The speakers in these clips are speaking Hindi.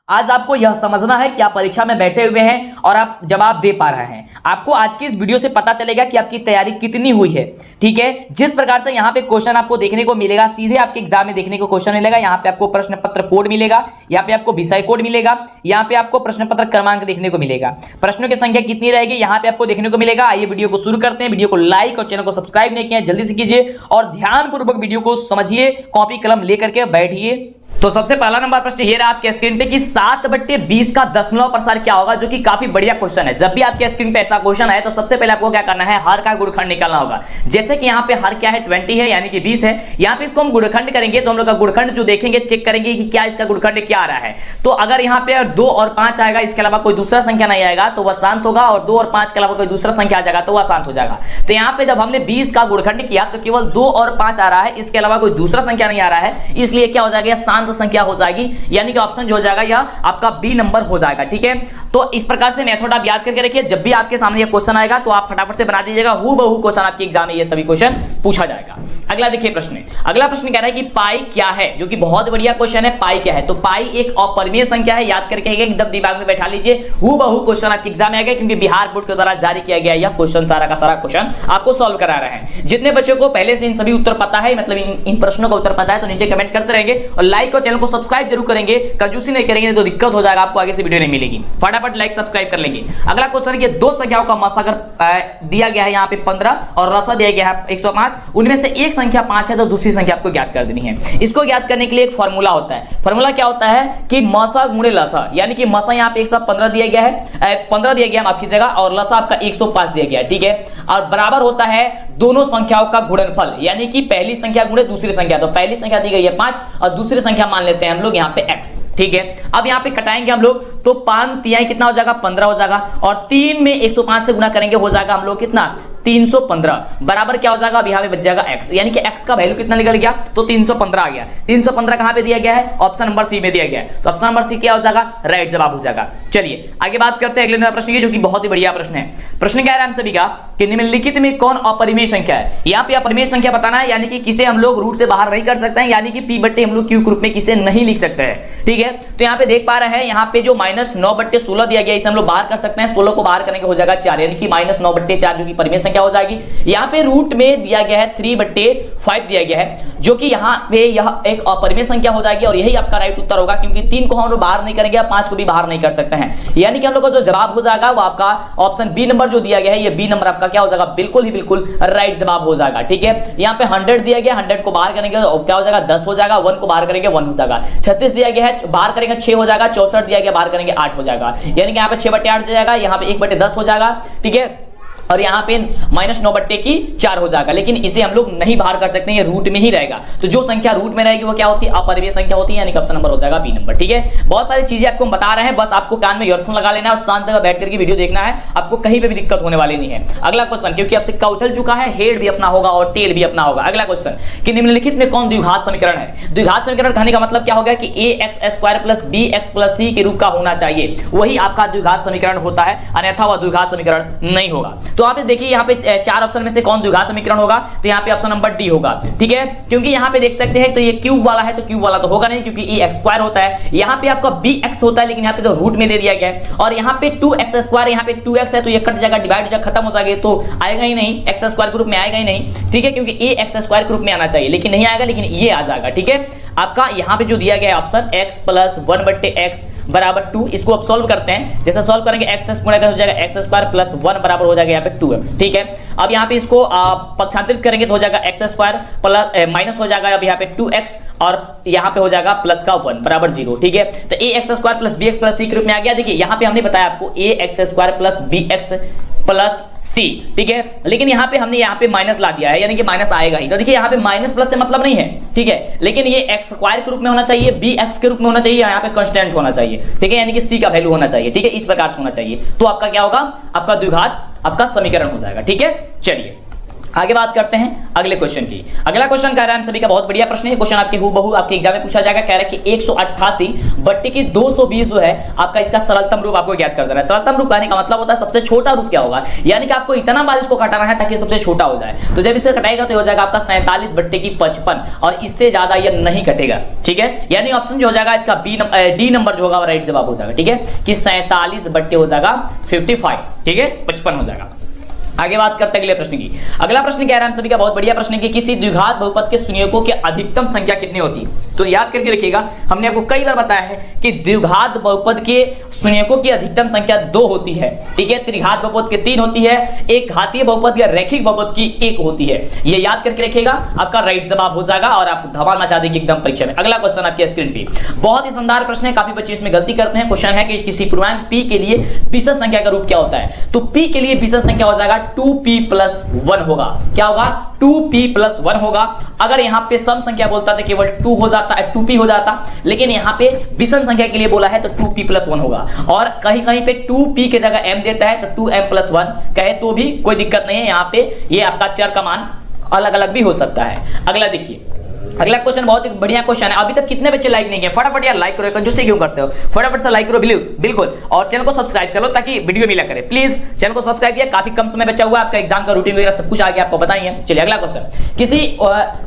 आज आपको यह समझना है कि आप परीक्षा में बैठे हुए हैं और आप जवाब दे पा रहे हैं। आपको आज की इस वीडियो से पता चलेगा कि आपकी तैयारी कितनी हुई है। ठीक है, जिस प्रकार से यहाँ पे क्वेश्चन आपको देखने को मिलेगा, सीधे आपके एग्जाम में देखने को क्वेश्चन मिलेगा। यहाँ पे आपको प्रश्न पत्र कोड मिलेगा, यहाँ पे आपको विषय कोड मिलेगा, यहाँ पे आपको प्रश्न पत्र क्रमांक देखने को मिलेगा, प्रश्नों की संख्या कितनी रहेगी यहाँ पे आपको देखने को मिलेगा। आइए वीडियो को शुरू करते हैं। वीडियो को लाइक और चैनल को सब्सक्राइब नहीं किया जल्दी से कीजिए और ध्यानपूर्वक वीडियो को समझिए, कॉपी कलम लेकर के बैठिए। तो सबसे पहला नंबर प्रश्न ये रहा आपके स्क्रीन पे कि 7/20 का दशमलव प्रसार क्या होगा, जो कि काफी बढ़िया क्वेश्चन है। जब भी आपके स्क्रीन पे ऐसा क्वेश्चन है तो सबसे पहले आपको क्या करना है, हर का गुणखंड निकालना होगा। जैसे कि यहाँ पे हर क्या है 20 है, यानी कि 20 है। यहाँ पे इसको हम गुणखंड करेंगे तो हम लोग का गुणखंड जो देखेंगे, चेक करेंगे कि क्या इसका गुणखंड क्या आ रहा है। तो अगर यहाँ पे 2 और 5 आएगा, इसके अलावा कोई दूसरा संख्या नहीं आएगा तो वह शांत होगा, और 2 और 5 के अलावा कोई दूसरा संख्या आ जाएगा तो वह शांत हो जाएगा। तो यहाँ पे जब हमने 20 का गुणखंड किया तो केवल 2 और 5 आ रहा है, इसके अलावा कोई दूसरा संख्या नहीं आ रहा है, इसलिए क्या हो जाएगा, शांत संख्या हो जाएगी, यानी कि ऑप्शन जो हो जाएगा यह आपका बी नंबर हो जाएगा। ठीक है, तो इस प्रकार से मेथड आप याद करके रखिए। जब भी आपके सामने ये क्वेश्चन आएगा तो आप फटाफट से बना दीजिएगा, हूबहू क्वेश्चन आपके एग्जाम में ये सभी क्वेश्चन पूछा जाएगा। अगला देखिए प्रश्न, अगला प्रश्न कह रहा है कि पाई क्या है, जो कि बहुत बढ़िया क्वेश्चन है। पाई क्या है, तो पाई एक अपरिमेय संख्या है, याद करके एकदम दिमाग में बैठा लीजिए। हूबहू क्वेश्चन आपके एग्जाम में आएगा, क्योंकि बिहार बोर्ड के द्वारा जारी किया गया यह क्वेश्चन सारा का सारा क्वेश्चन आपको सॉल्व करा रहे हैं। जितने बच्चों को पहले से इन सभी उत्तर पता है, मतलब इन प्रश्नों का उत्तर पता है, तो नीचे कमेंट करते रहेंगे और लाइक और चैनल को सब्सक्राइब जरूर करेंगे। कंजूसी नहीं करेंगे तो दिक्कत हो जाएगा, आपको आगे से वीडियो नहीं मिलेगी। फटाफट लाइक सब्सक्राइब कर लेंगे। अगला क्वेश्चन है कि दो संख्याओं का मसागर दिया गया है यहाँ पे 15 और रसा दिया गया है 105, उनमें से एक संख्या 5 है तो दूसरी संख्या आपको ज्ञात कर देनी है। इसको ज्ञात करने के लिए एक फॉर्मूला होता है। फॉर्मूला क्या होता है कि मसा गुणे लसा, यानी कि मसा यहाँ पे 115 दिया गया है, 15 दिया गया माफ कीजिएगा, और लसा आपका 105 दिया गया है। ठीक है, और बराबर होता है दोनों संख्याओं का गुणनफल, यानी कि पहली संख्या गुणे दूसरी संख्या। तो पहली संख्या दी गई है 5 और दूसरी संख्या मान लेते हैं हम लोग यहाँ पे x। ठीक है, अब यहाँ पे कटाएंगे हम लोग तो 5 तिहाई कितना हो जाएगा, 15 हो जाएगा, और 3 में 105 से गुना करेंगे हो जाएगा हम लोग कितना, 315 बराबर क्या हो जाएगा, अब यहाँ पे बच जाएगा x, यानी कि x का वैल्यू कितना निकल गया, तो 315 आ गया। 315 कहां पे दिया गया है, ऑप्शन नंबर सी में दिया गया है, तो ऑप्शन नंबर सी क्या हो जाएगा, राइट जवाब हो जाएगा। चलिए आगे बात करते हैं अगले प्रश्न की, जो कि बहुत ही बढ़िया प्रश्न है। प्रश्न क्या है हम सभी का कि निम्नलिखित में कौन अपरिमेय संख्या है। यहाँ पे अपरिमेय संख्या बताना है, यानी कि किसे हम लोग रूट से बाहर नहीं कर सकते हैं, यानी कि p/, हम लोग q ग्रुप में किसे नहीं लिख सकते हैं। ठीक है, तो यहाँ पे देख पा रहे हैं, यहाँ पे जो -9/16 दिया गया इसे हम लोग बाहर कर सकते हैं। 16 को बाहर करने के हो जाएगा 4, यानी कि -9/4 जो कि परिमेय संख्या हो जाएगी। यहाँ पे रूट में दिया गया है 3/5 दिया गया है, जो कि यहाँ पे यह एक अपरिमेय संख्या हो जाएगी, और यही आपका राइट उत्तर होगा, क्योंकि 3 को हम लोग बाहर नहीं करेंगे, 5 को भी बाहर नहीं कर सकते हैं। यानी कि हम लोग का जो जवाब हो जाएगा वो आपका ऑप्शन बी नंबर जो दिया गया है, ये बी नंबर आपका क्या हो जाएगा, बिल्कुल ही बिल्कुल राइट जवाब हो जाएगा। ठीक है, यहाँ पे 100 दिया गया, 100 को बाहर करेंगे तो क्या हो जाएगा, 10 हो जाएगा, 1 को बाहर करेंगे 1 हो जाएगा। 36 दिया गया है, बाहर करेंगे 6 हो जाएगा। 64 दिया गया, बाहर करेंगे 8 हो जाएगा, यानी कि यहाँ पे 6/8 जाएगा, यहाँ पे 1/10 हो जाएगा। ठीक है, और यहाँ पे -9/4 हो जाएगा, लेकिन इसे हम लोग नहीं बाहर कर सकते हैं, ये रूट में ही रहेगा। तो जो संख्या रूट में रहेगी वो क्या होती है, अपरिमेय संख्या होती है, यानी कि ऑप्शन नंबर हो जाएगा बी नंबर। ठीक है, बहुत सारी चीजें आपको हम बता रहे हैं, बस आपको कान में ईयरफोन लगा लेना है और शांत जगह बैठ करके वीडियो देखना है, आपको कहीं पे भी दिक्कत होने वाली नहीं है। अगला क्वेश्चन, क्योंकि अब सिक्का उछल चुका है, हेड भी अपना होगा और टेल भी अपना होगा। अगला क्वेश्चन कि निम्नलिखित में कौन द्विघात समीकरण है। द्विघात समीकरण कहने का मतलब क्या हो गया कि ax² + bx + c के रूप का होना चाहिए, वही आपका द्विघात समीकरण होता है, अन्यथा वह द्विघात समीकरण नहीं होगा। तो आप देखिए यहाँ पे 4 ऑप्शन में से कौन द्विघात समीकरण होगा, तो यहाँ पे ऑप्शन नंबर डी होगा। ठीक है, क्योंकि यहाँ पे देख सकते हैं तो ये क्यूब वाला है, तो क्यूब वाला तो होगा नहीं, क्योंकि ये x² होता है। यहाँ पे आपका bx होता है, लेकिन यहाँ पे तो रूट में दे दिया गया है, और यहाँ पे 2x², यहाँ पे 2x है तो ये कट जाएगा, डिवाइड हो जाएगा, खत्म हो जाएगा, तो आएगा ही नहीं, x² ग्रुप में आएगा ही नहीं। ठीक है, क्योंकि a x² ग्रुप में आना चाहिए, लेकिन नहीं आएगा, लेकिन ये आ जाएगा। ठीक है, आपका यहाँ पे जो दिया गया है ऑप्शन x + 1/x = 2, इसको अब सॉल्व करते हैं। जैसे सॉल्व करेंगे x गुणा हो जाएगा x² + 1 बराबर हो जाएगा यहाँ पे 2x। ठीक है, अब यहाँ पे इसको पक्षांतरित करेंगे तो हो जाएगा x² माइनस हो जाएगा अब यहाँ पे 2x, और यहाँ पे हो जाएगा प्लस का 1 बराबर 0। ठीक है, तो ax² + bx + c के रूप में आ गया। देखिए यहाँ पे हमने बताया आपको ax² + bx + c। ठीक है, लेकिन यहाँ पे हमने यहाँ पे माइनस ला दिया है, यानी कि माइनस आएगा ही। तो देखिए यहाँ पे माइनस प्लस से मतलब नहीं है। ठीक है, लेकिन ये x² के रूप में होना चाहिए, bx के रूप में होना चाहिए, यहाँ पे कांस्टेंट होना चाहिए। ठीक है, यानी कि c का वैल्यू होना चाहिए। ठीक है, इस प्रकार से होना चाहिए, तो आपका क्या होगा, आपका द्विघात आपका समीकरण हो जाएगा। ठीक है, चलिए आगे बात करते हैं अगले क्वेश्चन की। अगला क्वेश्चन कह रहा है हम सभी का बहुत बढ़िया प्रश्न है, क्वेश्चन आपके हूबहू आपके एग्जाम में पूछा जाएगा। कह रहा है कि 188 बट्टे की 220 जो है आपका इसका सरलतम रूप आपको ज्ञात कर देना है। सरलतम रूप कहने का मतलब होता है सबसे छोटा रूप क्या होगा, यानी कि आपको इतना बार इसको घटाना है ताकि सबसे छोटा हो जाए। तो जब इसे घटाएगा तो हो जाएगा आपका 47 बट्टे की 55 और इससे ज्यादा यह नहीं घटेगा, ठीक है। यानी ऑप्शन जो हो जाएगा इसका डी नंबर जो होगा राइट जवाब हो जाएगा, ठीक है, कि 47 बट्टे हो जाएगा 55, ठीक है, 55 हो जाएगा। आगे बात करते हैं अगले प्रश्न की। अगला प्रश्न कह रहा है हम सभी का बहुत बढ़िया प्रश्न है कि किसी द्विघात बहुपद के संयोजकों की अधिकतम संख्या कितनी होती है। तो याद करके रखिएगा, हमने आपको कई बार बताया है कि द्विघात बहुपद के संयोजकों की अधिकतम संख्या 2 होती है, ठीक है। त्रिघात बहुपद के 3 होती है, एक घातीय बहुपद या रैखिक बहुपद की 1 होती है। ये याद करके रखिएगा, आपका राइट जवाब हो जाएगा और आप धमाल मचा देंगे एकदम परीक्षा में। अगला क्वेश्चन आपकी स्क्रीन पे बहुत ही शानदार प्रश्न है, काफी बच्चे इसमें गलती करते हैं। क्वेश्चन है कि किसी पूर्णांक p के लिए विषम संख्या का रूप क्या होता है। तो p के लिए विषम संख्या हो जाएगा 2p+1 होगा। क्या होगा, 2p+1 होगा। अगर यहां पे सम संख्या बोलता तो केवल 2 हो जाता है, 2p हो जाता, लेकिन यहां पे विषम संख्या के लिए बोला है तो 2p+1 होगा। और कहीं कहीं पे 2p की जगह m देता है तो 2m+1 कहे तो भी कोई दिक्कत नहीं है। यहां पे ये आपका चर का मान अलग अलग भी हो सकता है। अगला देखिए, अगला क्वेश्चन बहुत ही बढ़िया क्वेश्चन है। अभी तक कितने बच्चे लाइक नहीं किए, फटाफट यार लाइक करो, कंजूसी क्यों करते हो, फटाफट से लाइक करो बिल्कुल, और चैनल को सब्सक्राइब कर लो ताकि वीडियो मिला करे। प्लीज चैनल को सब्सक्राइब किया, काफी कम समय बचा हुआ है, आपका एग्जाम का रूटीन वगैरह सब कुछ आगे आपको बताएंगे। चलिए अगला क्वेश्चन,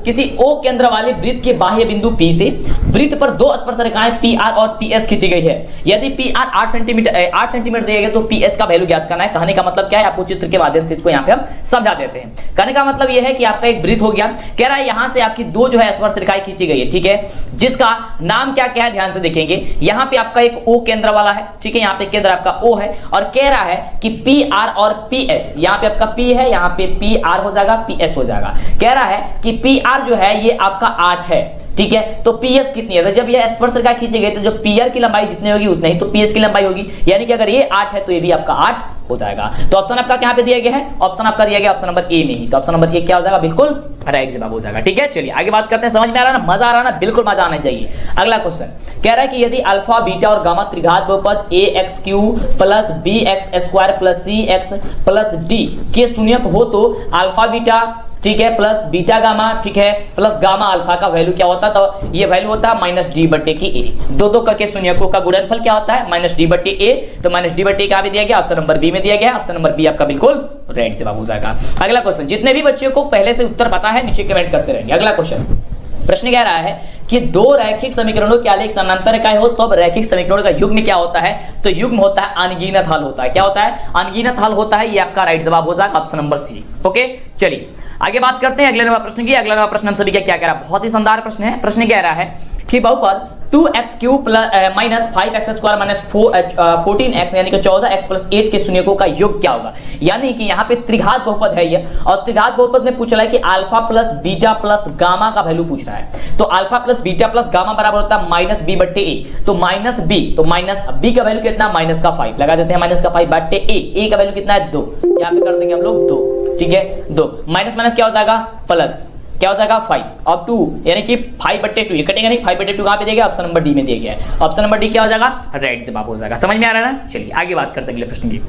किसी O केंद्र वाले वृत्त के बाह्य बिंदु P से वृत्त पर 2 स्पर्श रेखाएं PR और PS खींची गई है। यदि PR 8 सेंटीमीटर दिया गया तो PS का वैल्यू ज्ञात करना है। कहने का मतलब क्या है, आपको चित्र के माध्यम से इसको यहाँ पे हम समझा देते हैं। कहने का मतलब यह है कि आपका एक वृत्त हो गया, कह रहा है यहां से आपकी 2 जो है स्पर्श रेखाएं खींची गई है, ठीक है, जिसका नाम क्या क्या है ध्यान से देखेंगे। यहां पे आपका एक O केंद्र वाला है, ठीक है, यहां पे केंद्र आपका O है और कह रहा है कि PR और PS, यहां पे आपका P है, यहां पे PR हो जाएगा, PS हो जाएगा। कह रहा है कि PR जो है ये आपका 8 है, ठीक है, तो PS कितनी है। तो जब ये स्पर्श रेखा खींची गई तो जो PR की लंबाई जितनी होगी उतनी ही तो PS की लंबाई होगी, यानी कि अगर ये 8 है तो ये भी आपका 8 हो जाएगा। तो ऑप्शन आपका यहाँ पे दिया गया है, ऑप्शन आपका दिया गया ऑप्शन नंबर ए में ही, तो ऑप्शन नंबर ए क्या हो जाएगा, बिल्कुल राइट जवाब हो जाएगा, ठीक है। चलिए आगे बात करते हैं, समझ में आ रहा है ना, मजा आ रहा है ना, बिल्कुल मजा आना चाहिए। अगला क्वेश्चन कह रहा है कि यदि अल्फा बीटा और गामा त्रिघात बहुपद AX³ + BX² + CX + D के शून्यक हो तो अल्फा बीटा, ठीक है, प्लस बीटा गामा, ठीक है, प्लस गामा अल्फा का वैल्यू क्या होता है, तो ये वैल्यू होता है -d/a। दो के शून्यकों का गुणनफल क्या होता है, -d/a। तो -d/a कहां पे दिया गया, ऑप्शन नंबर बी में दिया गया, ऑप्शन नंबर बी आपका बिल्कुल राइट जवाब हो जाएगा। अगला क्वेश्चन, जितने भी बच्चों को पहले से उत्तर पता है नीचे कमेंट करते रहेंगे। अगला क्वेश्चन, प्रश्न कह रहा है कि 2 रैखिक समीकरणों के आलेख समानांतर रेखाएं हो तो अब रैखिक समीकरणों का युग्म क्या होता है, तो युग्म होता है अनगिनत हल होता है। क्या होता है, अनगिनत हल होता है, ये आपका राइट जवाब हो जाएगा, ऑप्शन नंबर सी। ओके, चलिए आगे बात करते हैं अगले नंबर प्रश्न की। अगला नंबर प्रश्न हम सभी क्या कह रहा है, बहुत ही शानदार प्रश्न है। प्रश्न कह रहा है कि बहुपद 2x³ - 5x² - 14x यानी कि 14x + 8 के शून्यकों का योग क्या होगा। यानी कि यहाँ पे त्रिघात बहुपद है ये, और त्रिघात बहुपद में पूछ रहा है कि alpha plus beta plus gamma का वैल्यू पूछ रहा है। तो alpha plus beta plus gamma बराबर होता है -b/a। तो -b, तो -b का वैल्यू कितना, -5 लगा देते हैं, -5/a। a का वैल्यू कितना है, 2, यहाँ पे कर देंगे हम लोग 2, ठीक है, 2 माइनस क्या हो जाएगा, प्लस क्या हो जाएगा 5 और 2 यानी कि 5/2, ये कटेगा नहीं, 5/2 कहां पे दिया गया, ऑप्शन नंबर डी में दिया गया है, ऑप्शन नंबर डी क्या हो जाएगा, राइट जवाब हो जाएगा। समझ में आ रहा है ना। चलिए आगे बात करते हैं अगले प्रश्न की।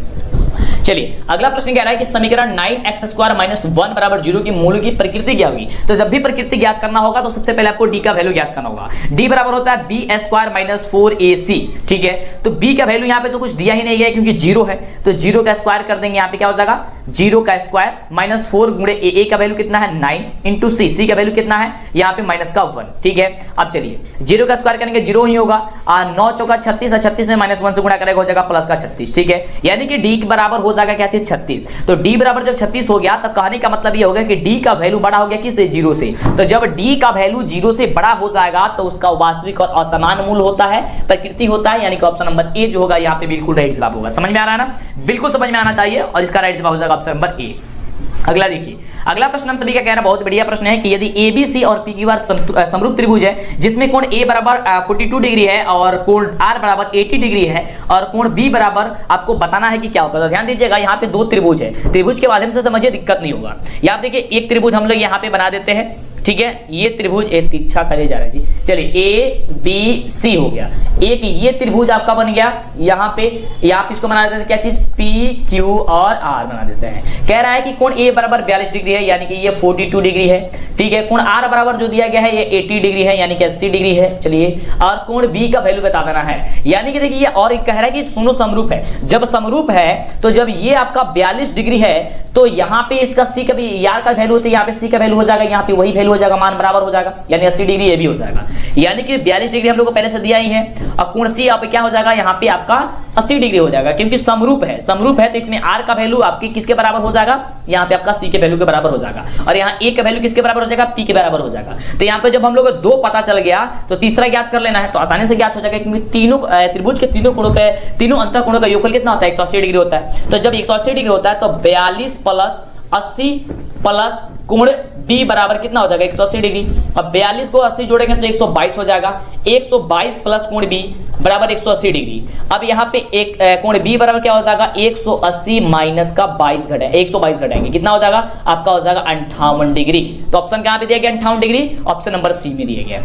चलिए अगला प्रश्न कह रहा है कि समीकरण 9x² - 1 = 0 की मूल की प्रकृति क्या होगी। तो जब भी प्रकृति ज्ञात करना होगा तो सबसे पहले आपको d का वैल्यू ज्ञात करना होगा। d बराबर होता है b² - 4ac, ठीक है। तो b का वैल्यू यहाँ पे तो कुछ दिया ही नहीं गया क्योंकि 0 है, तो 0 का स्क्वायर कर देंगे, यहाँ पे क्या हो जाएगा 0 का स्क्वायर -4 गुणे a का वैल्यू कितना है 9 × c का वैल्यू कितना है यहाँ पे -1, ठीक है। अब चलिए 0 का स्क्वायर करेंगे 0 ही होगा, 9 चौका 36 और 36 में -1 से गुणा करेगा हो जाएगा प्लस का 36, ठीक है। यानी कि d बराबर हो जाएगा क्या चीज 36। तो d बराबर जब 36 हो गया तब कहने का मतलब ये होगा कि d का वैल्यू बड़ा हो गया किससे, 0 से। तो जब d का वैल्यू 0 से बड़ा हो जाएगा तो उसका वास्तविक और असमान मूल होता है, प्रकृति होता है, यानी कि ऑप्शन नंबर ए जो होगा यहाँ पे बिल्कुल राइट जवाब होगा। समझ में आ रहा है ना, बिल्कुल समझ में आना चाहिए और इसका राइट जवाब हो जाएगा ऑप्शन नंबर ए। अगला देखिए, अगला प्रश्न हम सभी का कहना बहुत बढ़िया प्रश्न है कि यदि ABC और PQR समरूप त्रिभुज है जिसमें कोण A बराबर 42 डिग्री है और कोण R बराबर 80 डिग्री है और कोण B बराबर आपको बताना है कि क्या होगा। तो ध्यान दीजिएगा यहाँ पे 2 त्रिभुज है, त्रिभुज के माध्यम से समझिए दिक्कत नहीं होगा। यहाँ देखिए एक त्रिभुज हम लोग यहाँ पे बना देते हैं, ठीक है, ये त्रिभुज एक तिरछा करे जा रहा है जी। चलिए ए बी सी हो गया, एक ये त्रिभुज आपका बन गया। यहाँ पे इसको बना देते हैं क्या चीज, पी क्यू और आर बना देते हैं। कह रहा है कि कोण ए बराबर 42 डिग्री है, यानी कि ये 42 डिग्री है, ठीक है। कोण आर बराबर जो दिया गया है ये 80 डिग्री है, यानी कि 80 डिग्री है। चलिए, और कोण बी का वैल्यू बता देना है, यानी कि देखिए ये और एक कह रहा है कि सुनो समरूप है। जब समरूप है तो जब ये आपका 42 डिग्री है तो यहाँ पे इसका सी का भी आर का वैल्यू होता है, यहाँ पे सी का वैल्यू हो जाएगा, यहाँ पे वही वैल्यू हो जाएगा, मान बराबर हो जाएगा, यानी 80 डिग्री ये भी हो जाएगा। यानी कि 42 डिग्री हम लोग को पहले से दिया ही है, और कोण सी यहाँ पे क्या हो जाएगा, यहाँ पे आपका 80 डिग्री हो जाएगा, क्योंकि समरूप है। समरूप है तो इसमें आर का वैल्यू आपके किसके बराबर हो जाएगा, यहाँ पे आपका सी के वैल्यू के बराबर हो जाएगा, और यहाँ ए का वैल्यू किसके बराबर हो जाएगा, पी के बराबर हो जाएगा। तो यहाँ पे जब हम लोग को दो पता चल गया तो तीसरा ज्ञात कर लेना है, तो आसानी से ज्ञात हो जाएगा, क्योंकि तीनों त्रिभुज के तीनों कोणों के तीनों अंतः कोणों का योगफल कितना होता है, 180 डिग्री होता है। तो जब 180 डिग्री होता है तो 42 प्लस 80 प्लस कोण बी बराबर कितना हो जाएगा, 180 डिग्री। अब 42 को 80 जोड़ेंगे तो 122 हो जाएगा, 122 प्लस कोण बी बराबर 180 डिग्री। अब यहाँ पे एक कोण बी बराबर क्या हो जाएगा, 180 माइनस का 122 घटाएंगे, कितना हो जाएगा आपका, हो जाएगा 58 डिग्री। तो ऑप्शन कहाँ पे दिया गया, 58 डिग्री, ऑप्शन नंबर सी में दिया गया।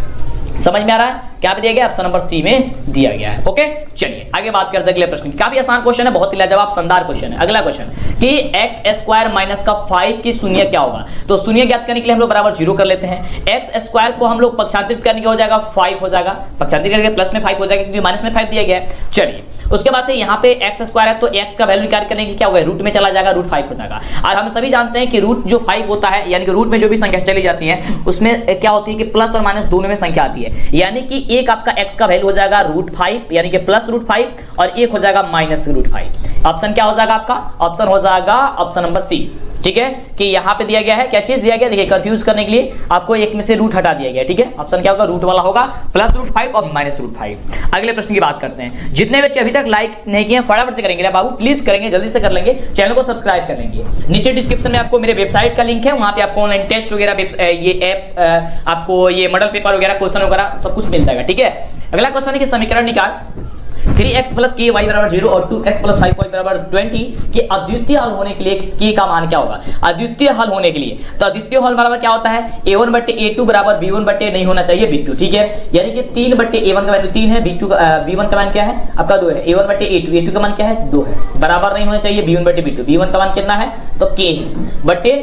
समझ में आ रहा है, क्या पे दिया गया, ऑप्शन नंबर सी में दिया गया है। ओके, चलिए आगे बात करते हैं अगले प्रश्न की। काफी आसान क्वेश्चन है, बहुत ही लाजवाब शानदार क्वेश्चन है। अगला क्वेश्चन कि एक्स स्क्वायर माइनस का 5 की शून्य क्या होगा। तो शून्य ज्ञात करने के लिए हम लोग बराबर 0 कर लेते हैं। एक्स स्क्वायर को हम लोग पक्षांतरित करने के हो जाएगा 5 हो जाएगा, पक्षांतरित करके प्लस में 5 हो जाएगा, क्योंकि माइनस में 5 दिया गया है। चलिए, उसके बाद से यहाँ पे एक्स स्क्वायर है तो एक्स का वैल्यू निकाल करने की क्या होगा, रूट में चला जाएगा, रूट 5 हो जाएगा। और हम सभी जानते हैं कि रूट जो 5 होता है, यानी कि रूट में जो भी संख्या चली जाती है उसमें क्या होती है कि प्लस और माइनस दोनों में संख्या आती है, यानी कि एक आपका x का वैल्यू हो जाएगा √5, यानी कि प्लस √5, और एक हो जाएगा माइनस √5। ऑप्शन क्या हो जाएगा आपका, ऑप्शन हो जाएगा ऑप्शन नंबर सी। ठीक है, कि यहाँ पे दिया गया है, क्या चीज दिया गया, देखिए कंफ्यूज करने के लिए आपको एक में से रूट हटा दिया गया। ठीक है, ऑप्शन क्या होगा, रूट वाला होगा, प्लस √5 और माइनस √5। अगले प्रश्न की बात करते हैं। जितने बच्चे अभी तक लाइक नहीं किए फटाफट से करेंगे बाबू, प्लीज करेंगे, जल्दी से कर लेंगे, चैनल को सब्सक्राइब कर लेंगे। नीचे डिस्क्रिप्शन में आपको मेरे वेबसाइट का लिंक है, वहां पे आपको ऑनलाइन टेस्ट वगैरह, ये ऐप आपको ये मॉडल पेपर वगैरह, क्वेश्चन वगैरह सब कुछ मिल जाएगा। ठीक है, अगला क्वेश्चन है कि समीकरण निकाल 3x प्लस के वाई बराबर 0 और 2x प्लस 5y बराबर 20 के अद्वितीय हल होने के लिए के का मान क्या होगा। अद्वितीय हल होने के लिए तो अद्वितीय हल बराबर क्या होता है, a1 बटे a2 बराबर b1 बटे नहीं होना चाहिए b2। ठीक है, यानी कि 3 बटे a1 का वैल्यू 3 है, b1 का मान क्या है आपका 2 है, a1 बटे a2 का मान क्या है 2 है, बराबर नहीं होना चाहिए b1 बटे b2। b1 का मान कितना है तो k बटे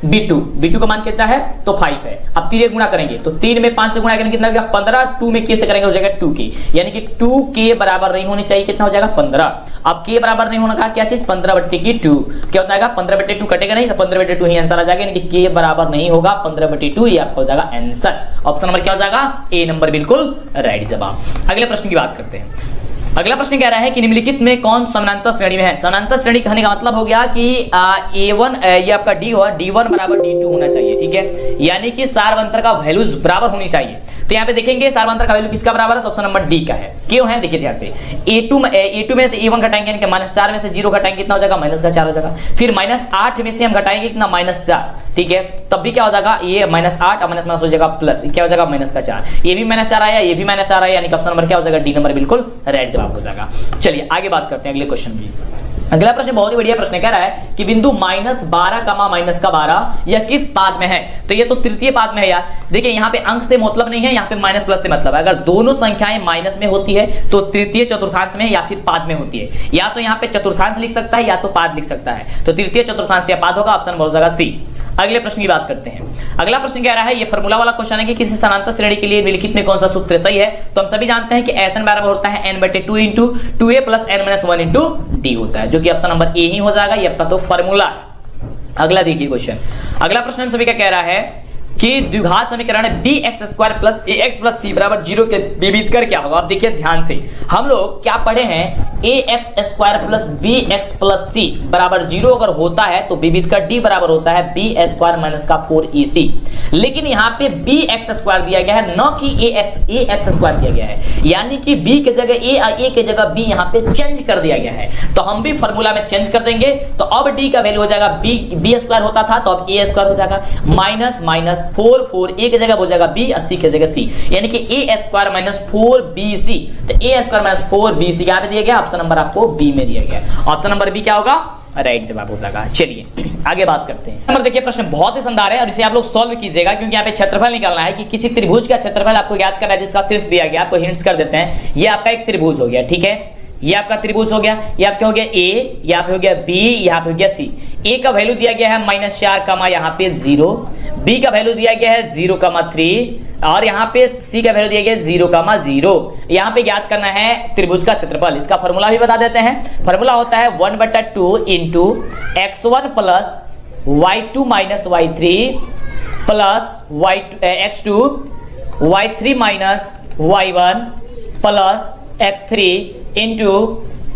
b2 का मान कितना है तो 5 है। अब 3 गुणा करेंगे तो 3 में 5 से गुणा करेंगे कितना हो जाएगा 15, 2 में k से करेंगे हो जाएगा 2k, यानी कि 2k बराबर नहीं होनी चाहिए, कितना हो जाएगा 15। अब k बराबर नहीं होना का क्या चीज, 15 बट्टे की 2 क्या होता है, 15 बट्टे 2 कटेगा नहीं तो 15 बट्टे 2 ही आंसर आ जाएगा, यानी कि k बराबर नहीं होगा 15 बट्टे 2, ये आपका हो जाएगा आंसर। ऑप्शन नंबर क्या हो जाएगा, ए नंबर बिल्कुल राइट जवाब। अगले प्रश्न की बात करते हैं। अगला प्रश्न कह रहा है कि निम्नलिखित में कौन समानांतर श्रेणी में है। समानांतर श्रेणी कहने का मतलब हो गया कि A1 ये आपका D हो, D1 बराबर D2 होना चाहिए। ठीक है, यानी कि सारवंतर का वैल्यूज बराबर होनी चाहिए। तो यहाँ पे देखेंगे सारवंतर का वैल्यू किसका बराबर है, तो ऑप्शन नंबर डी का है। क्यों है देखिए ध्यान से, A2 में से A1 घटाएंगे, यानी कि -4 में से 0 घटाएंगे कितना हो जाएगा, -4 हो जाएगा। फिर -8 में से हम घटाएंगे कितना, -4। ठीक है, तब भी क्या हो जाएगा, ये -8 और माइनस हो जाएगा प्लस, क्या हो जाएगा -4। ये भी -4 आया, ये भी -4 आया, यानी कि ऑप्शन नंबर क्या हो जाएगा, डी नंबर बिल्कुल राइट जवाब हो जाएगा। चलिए आगे बात करते हैं अगले क्वेश्चन में। अगला प्रश्न बहुत ही बढ़िया प्रश्न कह रहा है कि बिंदु -12, -12 यह किस पाद में है। तो ये तो तृतीय पाद में है यार। देखिए यहाँ पे अंक से मतलब नहीं है, यहाँ पे माइनस प्लस से मतलब है। अगर दोनों संख्याएं माइनस में होती है तो तृतीय चतुर्थांश में या फिर पाद में होती है, या तो यहाँ पे चतुर्थांश लिख सकता है या तो पाद लिख सकता है। तो तृतीय चतुर्थांश या पाद होगा, ऑप्शन हो जाएगा सी। अगले प्रश्न की बात करते हैं। अगला प्रश्न कह रहा है, ये फार्मूला वाला क्वेश्चन है कि किसी समानांतर श्रेणी के लिए निम्नलिखित में कौन सा सूत्र सही है। तो हम सभी जानते हैं कि Sn बराबर होता है n/2 into 2a plus n-1 into d होता है, जो कि ऑप्शन नंबर ए ही हो जाएगा, ये आपका तो फार्मूला है। अगला देखिए क्वेश्चन। अगला प्रश्न हम सभी का कह रहा है कि द्विघात समीकरण bx² plus ax plus c बराबर 0 के विविध कर क्या होगा। अब देखिए ध्यान से, हम लोग क्या पढ़े हैं, ax² plus bx plus c बराबर 0 अगर होता है तो विविध कर d बराबर होता है b² माइनस का 4ac। लेकिन यहाँ पे bx² दिया गया है, न कि ax² दिया गया है, यानी कि b के जगह a और a के जगह b यहाँ पे चेंज कर दिया गया है। तो हम भी फॉर्मूला में चेंज कर देंगे, तो अब d का वैल्यू हो जाएगा b² होता था तो अब a² हो जाएगा, माइनस माइनस 4 a की जगह हो जाएगा b और c की जगह c, यानी कि a² माइनस 4bc। तो a² माइनस 4bc क्या पे दिया गया, ऑप्शन नंबर आपको बी में दिया गया। ऑप्शन नंबर बी क्या होगा, राइट जवाब हो जाएगा। चलिए आगे बात करते हैं। नंबर देखिए, प्रश्न बहुत ही शानदार है और इसे आप लोग सॉल्व कीजिएगा, क्योंकि यहाँ पे क्षेत्रफल निकालना है कि किसी त्रिभुज का क्षेत्रफल आपको याद करना है जिसका शीर्ष दिया गया। आपको हिंट्स कर देते हैं। ये आपका एक त्रिभुज हो गया, ठीक है, ये आपका त्रिभुज हो गया। ये आपका हो गया ए, यहाँ पे हो गया बी, यहाँ पे हो गया सी। ए का वैल्यू दिया गया है -4 कमा यहाँ पे 0, बी का वैल्यू दिया गया है 0,3 और यहाँ पे सी का वैल्यू दिया गया है 0,0। यहाँ पे याद करना है त्रिभुज का क्षेत्रफल। इसका फॉर्मूला भी बता देते हैं। फॉर्मूला होता है 1/2 into x1 plus y2 minus y3 plus x2 y3 minus y1 plus x3 into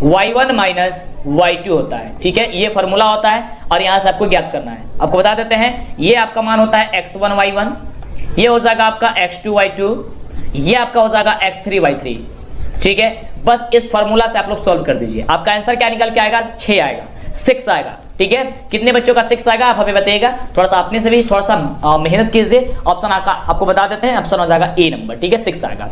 y1 minus y2 होता है, ठीक है। ये फॉर्मूला होता है और यहां से आपको ज्ञात करना है। आपको बता देते हैं, ये आपका मान होता है x1 y1, ये हो जाएगा आपका x2 y2, ये आपका हो जाएगा x3 y3, ठीक है। बस इस फॉर्मूला से आप लोग सॉल्व कर दीजिए। आपका आंसर क्या निकल के आएगा? 6 आएगा, 6 आएगा, ठीक है। कितने बच्चों का 6 आएगा आप हमें बताइएगा। थोड़ा सा अपने से भी थोड़ा सा मेहनत कीजिए। ऑप्शन आपको बता देते हैं, ऑप्शन हो जाएगा ए नंबर, ठीक है, 6 आएगा।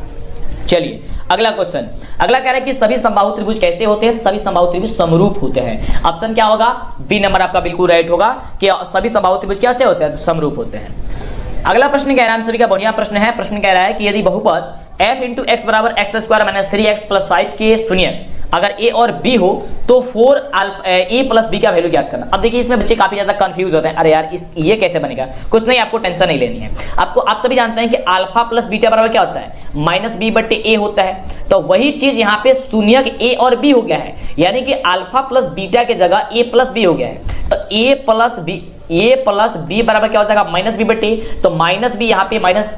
चलिए अगला क्वेश्चन। अगला कह रहा है कि सभी समबाहु त्रिभुज कैसे होते हैं? सभी समबाहु त्रिभुज समरूप होते हैं। ऑप्शन क्या होगा? बी नंबर आपका बिल्कुल राइट होगा कि सभी समबाहु त्रिभुज कैसे होते हैं? तो समरूप होते हैं। अगला प्रश्न कह रहा है, हम सभी का बढ़िया प्रश्न है। प्रश्न कह रहा है कि यदि बहुपद f इंटू एक्स बराबर x² - 3x + 5 के शून्य अगर a और b हो तो 4a + b का वैल्यू ज्ञात करना। अब देखिए इसमें बच्चे काफी ज्यादा कंफ्यूज होते हैं, अरे यार ये कैसे बनेगा? कुछ नहीं, आपको टेंशन नहीं लेनी है। आप सभी जानते हैं कि अल्फा प्लस बीटा बराबर क्या होता है? -b/a होता है। तो वही चीज यहाँ पे शून्य a और b हो गया है, यानी कि अल्फा प्लस बीटा के जगह a + b हो गया है। तो a + b बराबर क्या हो जाएगा? -b/a। तो -b यहाँ पे माइनस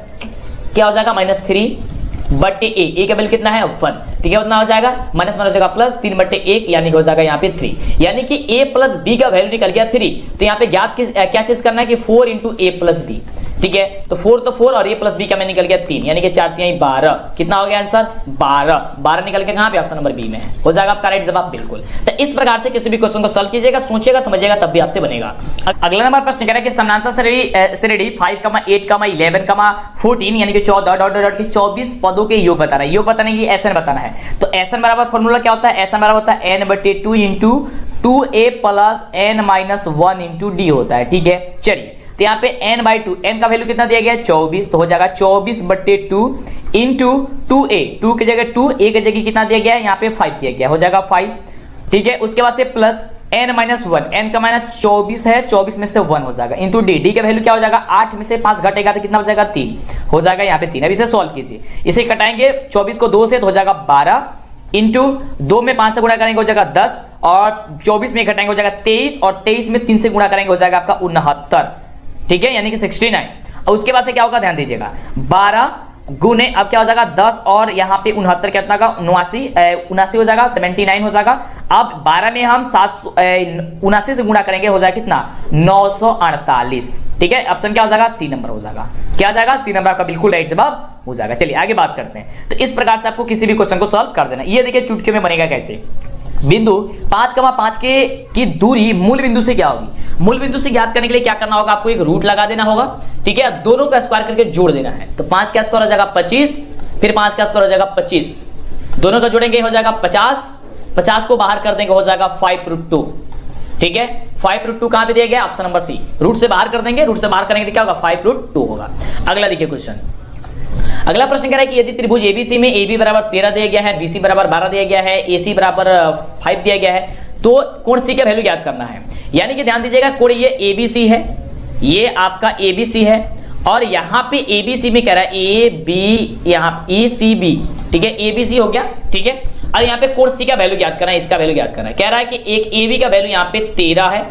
क्या हो जाएगा? -3/a का वैल्यू कितना है? 1, ठीक है। उतना हो जाएगा माइनस हो जाएगा प्लस 3/1, यानी कि हो जाएगा यहाँ पे 3, यानी कि a + b का वैल्यू निकल गया 3। तो यहाँ पे ज्ञात क्या चीज करना है कि 4 × a + b, ठीक है। तो 4 तो 4 और a + b का में निकल गया 3, यानी कि 4 × 12। कितना हो गया आंसर? 12 निकल के कहाँ पे? ऑप्शन नंबर बी में हो जाएगा आपका राइट जवाब, बिल्कुल। तो इस प्रकार से किसी भी क्वेश्चन को सॉल्व कीजिएगा, सोचिएगा समझिएगा, तब भी आपसे बनेगा। अगला नंबर प्रश्न कह रहा है कि समानांतर श्रेणी 5, 8, 11, 14 यानी कि 14 के 24 पदों के योग बताना है। योग बताने की SN बताना है। तो SN बराबर फॉर्मूला क्या होता है? SN बराबर होता है n/2 into 2a + n - 1 into d होता है, ठीक है। चलिए तो यहाँ पे n/2, n का वैल्यू कितना दिया गया है? 24, तो हो जाएगा 24/2 इंटू 2a, 2 की जगह 2, a की जगह कितना दिया गया है? यहाँ पे 5 दिया गया, हो जाएगा 5, ठीक है। उसके बाद से प्लस n - 1, n का माइनस 24 है, 24 में से 1 हो जाएगा इंटू d का वैल्यू क्या हो जाएगा? 8 में से 5 घटेगा तो कितना हो जाएगा? 3 हो जाएगा यहाँ पे 3। अब इसे सॉल्व कीजिए, इसे कटाएंगे 24 को 2 से तो हो जाएगा 12 इंटू 2 में 5 से गुणा करेंगे हो जाएगा 10 और 24 में घटाएंगे हो जाएगा 23 और 23 में 3 से गुणा करेंगे हो जाएगा आपका 69, ठीक है, यानी कि 69। और उसके बाद से क्या होगा? ध्यान दीजिएगा, 12 गुने अब क्या हो जाएगा? 10 और यहाँ पे 69 कितना का? 79 हो जाएगा, 79 हो जाएगा। अब 12 में हम 79 से गुणा करेंगे हो जाएगा कितना? 948, ठीक है। ऑप्शन क्या हो जाएगा? सी नंबर हो जाएगा। क्या हो जाएगा? सी नंबर आपका बिल्कुल राइट जवाब हो जाएगा। चलिए आगे बात करते हैं। तो इस प्रकार से आपको किसी भी क्वेश्चन को सॉल्व कर देना। ये देखिए चुटकी में बनेगा कैसे। बिंदु 5,5 की दूरी मूल बिंदु से क्या होगी? मूल बिंदु से ज्ञात करने के लिए क्या करना होगा? आपको एक रूट लगा देना होगा, ठीक है। दोनों का स्क्वायर करके जोड़ देना है। तो 5 का स्क्वायर हो जाएगा 25, फिर 5 का स्क्वायर हो जाएगा 25, दोनों का जोड़ेंगे हो जाएगा 50 को बाहर कर देंगे हो जाएगा 5√2, ठीक है। 5√2 कहां पे दिया गया? Option number C. रूट से बाहर कर देंगे, रूट से बाहर करेंगे तो क्या होगा? 5√2 होगा। अगला देखिए क्वेश्चन। अगला प्रश्न कह रहा है कि यदि त्रिभुज ABC में AB बराबर 13 दिया गया है, BC बराबर 12 दिया गया है, AC बराबर 5 दिया गया है, तो कोण C का वैल्यू ज्ञात करना है। यानी कि ध्यान दीजिएगा, कोण ये ABC है, ये आपका ABC है और यहाँ पे ABC में कह रहा है AB, यहाँ ACB, ठीक है, ABC हो गया, ठीक है। और यहाँ पे कोण C का वैल्यू ज्ञात करना है, इसका वैल्यू ज्ञात करना है। कह रहा है कि एक AB का वैल्यू यहाँ पे 13 है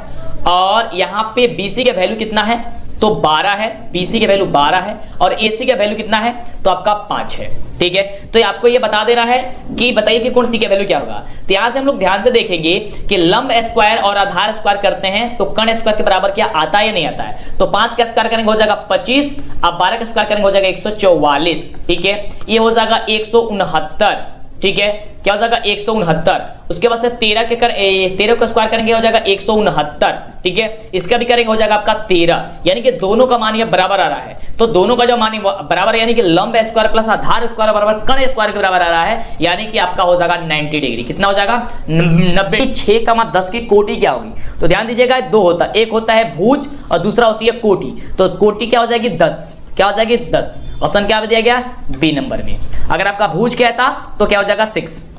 और यहाँ पे BC का वैल्यू कितना है? तो 12 है, BC के वैल्यू 12 है और AC का वैल्यू कितना है? तो आपका 5 है, ठीक है। तो आपको ये बता दे रहा है कि बताइए कि कोण C का वैल्यू क्या होगा। तो यहां से हम लोग ध्यान से देखेंगे कि लंब स्क्वायर और आधार स्क्वायर करते हैं तो कर्ण स्क्वायर के बराबर क्या आता है या नहीं आता है? तो 5 का स्क्वायर करेंगे हो जाएगा 25, अब 12 का स्क्वायर करेंगे हो जाएगा 144, ठीक है। ये हो जाएगा 169, ठीक है, क्या हो जाएगा 169। उसके बाद से 13 का स्क्वायर करेंगे हो जाएगा 169, ठीक है। इसका भी करेंगे हो जाएगा आपका 13, यानी कि दोनों का मान ये बराबर आ रहा है। तो दोनों का जो मान बराबर यानी कि लंब स्क्वायर प्लस आधार स्क्वायर बराबर कर्ण स्क्वायर के बराबर आ रहा है, यानी कि आपका हो जाएगा 90 डिग्री। कितना हो जाएगा 90। 6, 10 की कोटि क्या होगी, तो ध्यान दीजिएगा दो होता है, एक होता है भुज और दूसरा होती है कोटि। तो कोटि क्या हो जाएगी 10, क्या हो जाएगी 10। ऑप्शन क्या दिया गया बी नंबर में। अगर आपका भुज क्या था तो क्या हो जाएगा 6।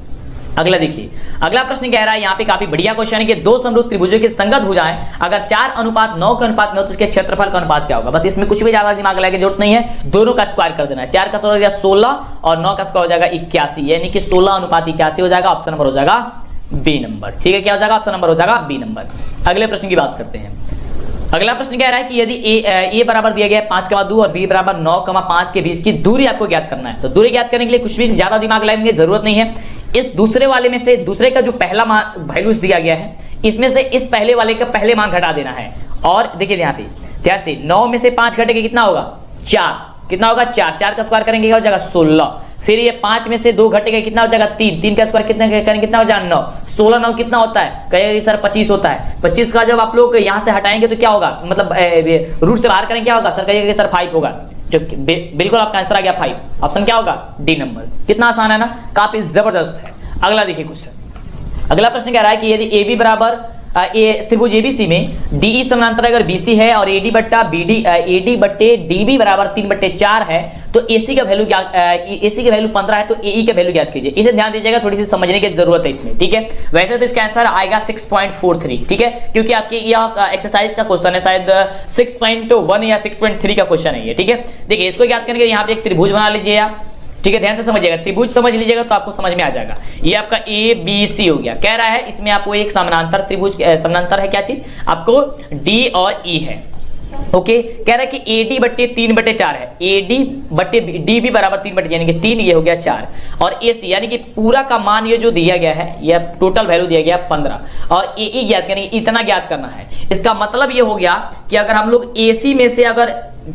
अगला देखिए, अगला प्रश्न कह रहा है यहाँ पे काफी बढ़िया क्वेश्चन है कि दो समरूप त्रिभुजों की संगत भुजाएं अगर 4:9 के अनुपात में हो तो उसके क्षेत्रफल का अनुपात क्या होगा। बस इसमें कुछ भी ज्यादा दिमाग लगाने की जरूरत नहीं है, दोनों का स्क्वायर कर देना है। 4 का स्क्वायर हो जाएगा 16 और 9 का स्क्वायर हो जाएगा 81, यानी कि 16:81 हो जाएगा। ऑप्शन नंबर हो जाएगा बी नंबर, ठीक है। क्या हो जाएगा ऑप्शन नंबर हो जाएगा बी नंबर। अगले प्रश्न की बात करते हैं। अगला प्रश्न कह रहा है कि यदि ए बराबर दिया गया है 5,2 और बी बराबर 9,5 के बीच की दूरी आपको ज्ञात करना है। तो दूरी ज्ञात करने के लिए कुछ भी ज्यादा दिमाग लगाने की जरूरत नहीं है। इस दूसरे वाले में से दूसरे का जो पहला वैल्यूज दिया गया है, इसमें से इस पहले वाले का पहले मान घटा देना है। और देखिए यहाँ पे ध्यान से 9 में से 5 घटेगा कितना होगा 4, कितना होगा 4, 4 का स्क्वायर करेंगे क्या हो जाएगा 16। फिर ये 5 में से 2 घटेगा कितना हो जाएगा 3, 3 का स्क्वायर कितना करेंगे कितना हो जाएगा 9, 16 9 कितना होता है कहेगा सर 25 होता है। 25 का जब आप लोग यहाँ से हटाएंगे तो क्या होगा, मतलब रूट से बाहर करेंगे क्या होगा सर, कहेगा सर 5 होगा। तो बिल्कुल आपका आंसर आ गया 5। ऑप्शन क्या होगा डी नंबर। कितना आसान है ना, काफी जबरदस्त है। अगला देखिए क्वेश्चन। अगला प्रश्न कह रहा है कि यदि ए बी बराबर त्रिभुज एबीसी में डीई समानांतर अगर बीसी है और एडी बट्टे डीबी बराबर 3/4 है तो एसी का वैल्यू 15 है तो एई का वैल्यू ज्ञात कीजिए। इसे ध्यान दीजिएगा, थोड़ी सी समझने की जरूरत है इसमें, ठीक है। वैसे तो इसका आंसर आएगा 6.43, ठीक है, क्योंकि आपके यह एक्सरसाइज का क्वेश्चन है, शायद 6.1 या 6.3 का क्वेश्चन है ये, ठीक है। देखिए इसको ज्ञात करके यहाँ पे एक त्रिभुज बना लीजिए आप, ठीक है। ध्यान से समझिएगा, त्रिभुज समझ लीजिएगा तो आपको समझ में आ जाएगा। ये आपका ए बी सी हो गया। कह रहा है इसमें आपको एक समानांतर त्रिभुज, समानांतर है क्या चीज आपको डी और ई है, ओके। कह रहा है कि एडी बट्टे 3/4 है, एडी बट्टे डी भी बराबर 3 यानी कि 3, ये हो गया 4 और एसी यानी कि पूरा का मान ये जो दिया गया है, ये टोटल वैल्यू दिया गया 15 और एई ज्ञात करनी, इतना ज्ञात करना है। इसका मतलब ये हो गया कि अगर हम लोग एसी में से अगर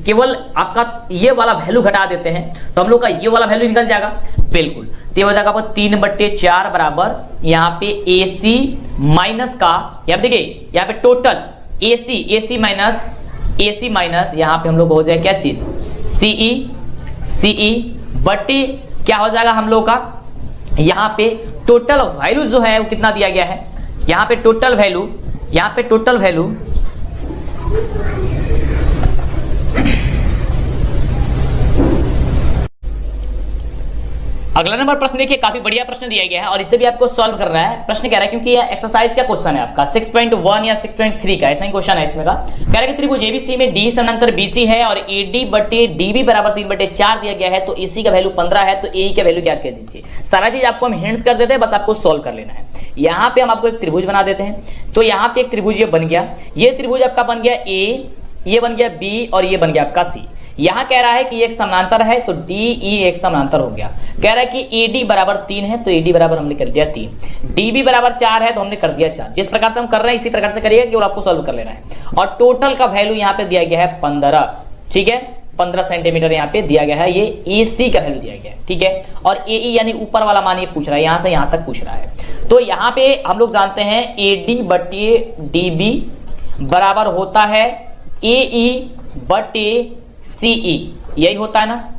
केवल आपका ये वाला वैल्यू घटा देते हैं तो हम लोग का ये वाला वैल्यू निकल जाएगा, बिल्कुल। तो हो जाएगा आपको 3/4 बराबर यहाँ पे एसी माइनस का, यहाँ देखिए यहाँ पे टोटल एसी माइनस यहाँ पे हम लोग हो जाए क्या चीज सीई बट्टे क्या हो जाएगा हम लोग का यहाँ पे टोटल वैल्यू जो है वो कितना दिया गया है, यहाँ पे टोटल वैल्यू अगला नंबर प्रश्न देखिए, काफी बढ़िया प्रश्न दिया गया है और इसे भी आपको सॉल्व करना है। प्रश्न कह रहा है क्योंकि ये एक्सरसाइज का क्वेश्चन है आपका 6.1 या 6.3 का, ऐसा ही क्वेश्चन है इसमें का। कह रहा है कि त्रिभुज एबीसी में डी समानांतर बीसी है और एडी बट्टे डीबी बराबर 3/4 दिया गया है तो एसी का वैल्यू 15 है तो एई का वैल्यू ज्ञात कर दीजिए। सारा चीज आपको हम हिंट्स कर देते हैं, बस आपको सॉल्व कर लेना है। यहाँ पे हम आपको एक त्रिभुज बना देते हैं, तो यहाँ पे एक त्रिभुज ये बन गया, ये त्रिभुज आपका बन गया ए, ये बन गया बी और ये बन गया आपका सी। यहां कह रहा है कि एक समानांतर है तो डीई एक समानांतर हो गया। कह रहा है कि एडी बराबर 3 है तो एडी बराबर हमने कर दिया 3, डीबी बराबर 4 है तो हमने कर दिया 4। जिस प्रकार से हम कर रहे हैं इसी प्रकार से करिएगा, केवल आपको सॉल्व कर लेना है। और टोटल का वैल्यू यहाँ पे दिया गया है 15, ठीक है, 15 सेंटीमीटर यहाँ पे दिया गया है, ये एसी का वैल्यू दिया गया है, ठीक है। और एई यानी ऊपर वाला मान ये पूछ रहा है, यहां से यहां तक पूछ रहा है। तो यहाँ पे हम लोग जानते हैं एडी बटे डीबी बराबर होता है एई बटे सीई, यही होता है ना,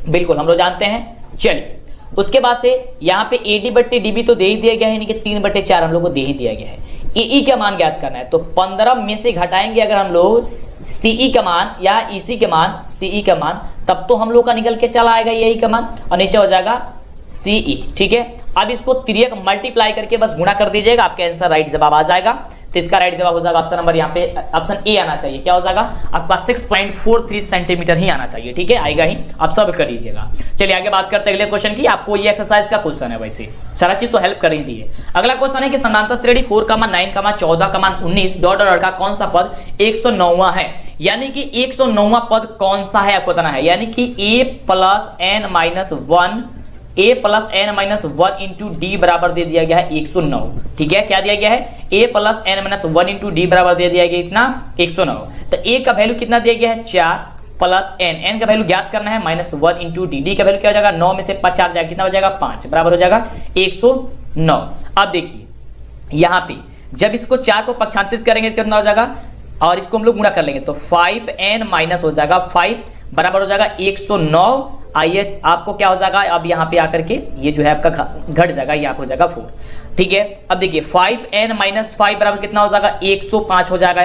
बिल्कुल हम लोग जानते हैं। चलिए उसके बाद से यहाँ पे एडी बट्टे डीबी तो दे ही दिया गया है, यानी कि 3/4 हम लोग को दे ही दिया गया है। एई का मान ज्ञात करना है तो 15 में से घटाएंगे अगर हम लोग सीई का मान या ईसी के मान, सीई का मान, तब तो हम लोग का निकल के चला आएगा यही का मान और नीचे हो जाएगा सीई, ठीक है। अब इसको तिर्यक मल्टीप्लाई करके बस गुणा कर दीजिएगा, आपके आंसर राइट जवाब आ जाएगा। तो इसका राइट जवाब हो जाएगा ऑप्शन नंबर यहाँ पे ऑप्शन ए आना चाहिए। क्या हो जाएगा आपका 6.43 सेंटीमीटर ही आना चाहिए, ठीक है, आएगा ही, आप सब कर लीजिएगा। चलिए आगे बात करते हैं अगले क्वेश्चन की। आपको ये एक्सरसाइज का क्वेश्चन है, वैसे सारा चीज तो हेल्प कर ही दी है। अगला क्वेश्चन है कि समानांतर श्रेणी 4, 9, 14, 19 डॉट डॉट का कौन सा पद 109वां है, यानी कि 109वां पद कौन सा है आपको बताना है। यानी कि a plus n - 1 into D बराबर दे दिया गया है 109, ठीक है। क्या दिया गया है a plus n - 1 into D बराबर दे दिया गया इतना 109। तो a का वैल्यू कितना दिया गया है 4, प्लस एन, एन का वैल्यू ज्ञात करना है, -1 इंटू डी, डी का वैल्यू क्या हो जाएगा 9 में से 5 4 जाएगा, कितना हो जाएगा 5, बराबर हो जाएगा 109। अब देखिए यहां पे जब इसको 4 को पक्षांतरित करेंगे तो कितना हो जाएगा, और इसको हम लोग गुणा कर लेंगे तो 5n माइनस हो जाएगा 5 बराबर हो जाएगा 109। आइए आपको क्या हो जाएगा, अब यहाँ पे आकर के ये जो है आपका घट जाएगा, ये आप हो जाएगा 4, ठीक है। अब देखिए 5n माइनस 5 बराबर कितना हो जाएगा 105 हो जाएगा।